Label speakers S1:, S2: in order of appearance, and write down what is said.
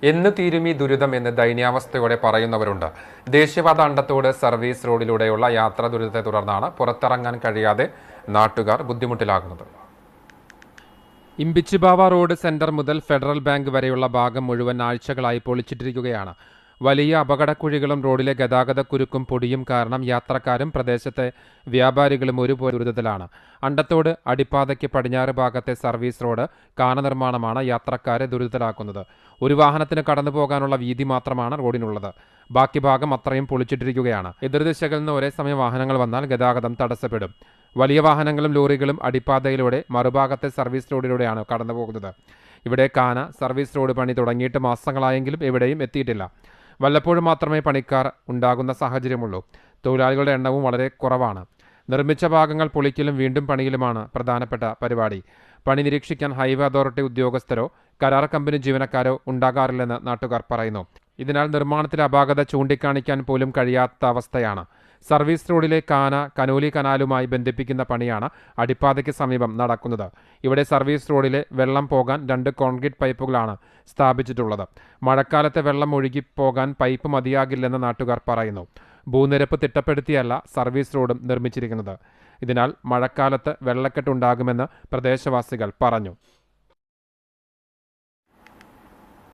S1: എന്ന് തീരുമി ദുരിതം എന്ന് ദയനീയാവസ്ഥയോടെ പറയുന്നവരുണ്ട്. ദേശീയപാത അണ്ടത്തോട് സർവീസ് റോഡിലൂടെയുള്ള യാത്രാ ദുരിതത്തെ തുടർന്നാണ് പുറത്തിറങ്ങാൻ കഴിയാതെ നാട്ടുകാർ ബുദ്ധിമുട്ടിലാകുന്നത്. ഇമ്പിച്ചിബാവ റോഡ് സെന്റർ മുതൽ ഫെഡറൽ ബാങ്ക് വരെയുള്ള ഭാഗം മുഴുവൻ ആഴ്ചകളായി പൊളിച്ചിട്ടിരിക്കുകയാണ്. വലിയ അപകടക്കുഴികളും റോഡിലെ ഗതാഗതക്കുരുക്കും പൊടിയും കാരണം യാത്രക്കാരും പ്രദേശത്തെ വ്യാപാരികളും ഒരുപോലെ ദുരിതത്തിലാണ്. അണ്ടത്തോട് അടിപ്പാതയ്ക്ക് പടിഞ്ഞാറ് ഭാഗത്തെ സർവീസ് റോഡ് കാന നിർമ്മാണമാണ് യാത്രക്കാരെ ദുരിതത്തിലാക്കുന്നത്. ഒരു വാഹനത്തിന് കടന്നു പോകാനുള്ള വീതി മാത്രമാണ് റോഡിനുള്ളത്. ബാക്കി ഭാഗം അത്രയും പൊളിച്ചിട്ടിരിക്കുകയാണ്. എതിർദിശകളിൽ നിന്ന് ഒരേ സമയം വാഹനങ്ങൾ വന്നാൽ ഗതാഗതം തടസ്സപ്പെടും. വലിയ വാഹനങ്ങളും ലോറികളും അടിപ്പാതയിലൂടെ മറുഭാഗത്തെ സർവീസ് റോഡിലൂടെയാണ് കടന്നുപോകുന്നത്. ഇവിടെ കാന സർവീസ് റോഡ് പണി തുടങ്ങിയിട്ട് മാസങ്ങളായെങ്കിലും എവിടെയും എത്തിയിട്ടില്ല. വല്ലപ്പോഴും മാത്രമേ പണിക്കാർ ഉണ്ടാകുന്ന സാഹചര്യമുള്ളൂ. തൊഴിലാളികളുടെ എണ്ണവും വളരെ കുറവാണ്. നിർമ്മിച്ച ഭാഗങ്ങൾ പൊളിക്കലും വീണ്ടും പണിയിലുമാണ് പ്രധാനപ്പെട്ട പരിപാടി. പണി നിരീക്ഷിക്കാൻ ഹൈവേ അതോറിറ്റി ഉദ്യോഗസ്ഥരോ കരാർ കമ്പനി ജീവനക്കാരോ ഉണ്ടാകാറില്ലെന്ന് നാട്ടുകാർ പറയുന്നു. ഇതിനാൽ നിർമ്മാണത്തിലെ അപാകത ചൂണ്ടിക്കാണിക്കാൻ പോലും കഴിയാത്ത അവസ്ഥയാണ്. സർവീസ് റോഡിലെ കാന കനോലി കനാലുമായി ബന്ധിപ്പിക്കുന്ന പണിയാണ് അടിപ്പാതയ്ക്ക് സമീപം നടക്കുന്നത്. ഇവിടെ സർവീസ് റോഡിലെ വെള്ളം പോകാൻ 2 കോൺക്രീറ്റ് പൈപ്പുകളാണ് സ്ഥാപിച്ചിട്ടുള്ളത്. മഴക്കാലത്തെ വെള്ളം ഒഴുകിപ്പോകാൻ പൈപ്പ് മതിയാകില്ലെന്ന് നാട്ടുകാർ പറയുന്നു. ഭൂനിരപ്പ് തിട്ടപ്പെടുത്തിയല്ല സർവീസ് റോഡും നിർമ്മിച്ചിരിക്കുന്നത്. ഇതിനാൽ മഴക്കാലത്ത് വെള്ളക്കെട്ടുണ്ടാകുമെന്ന് പ്രദേശവാസികൾ പറഞ്ഞു.